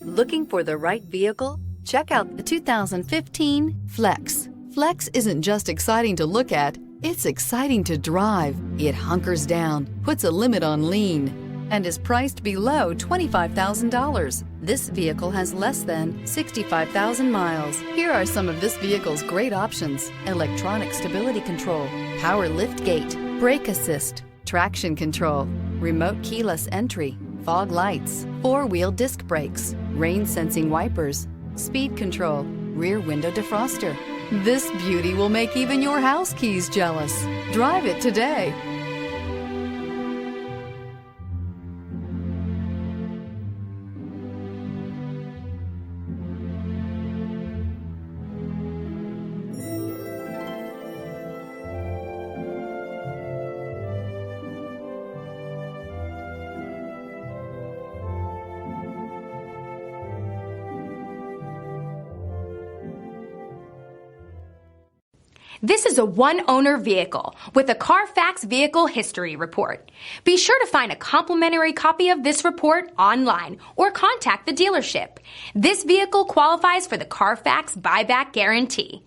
Looking for the right vehicle? Check out the 2015 Flex. Flex isn't just exciting to look at, it's exciting to drive. It hunkers down, puts a limit on lean, and is priced below $25,000. This vehicle has less than 65,000 miles. Here are some of this vehicle's great options: electronic stability control, power lift gate, brake assist, traction control, remote keyless entry, fog lights, four-wheel disc brakes, rain sensing wipers, speed control, rear window defroster. This beauty will make even your house keys jealous. Drive it today. This is a one-owner vehicle with a Carfax Vehicle History Report. Be sure to find a complimentary copy of this report online or contact the dealership. This vehicle qualifies for the Carfax Buyback Guarantee.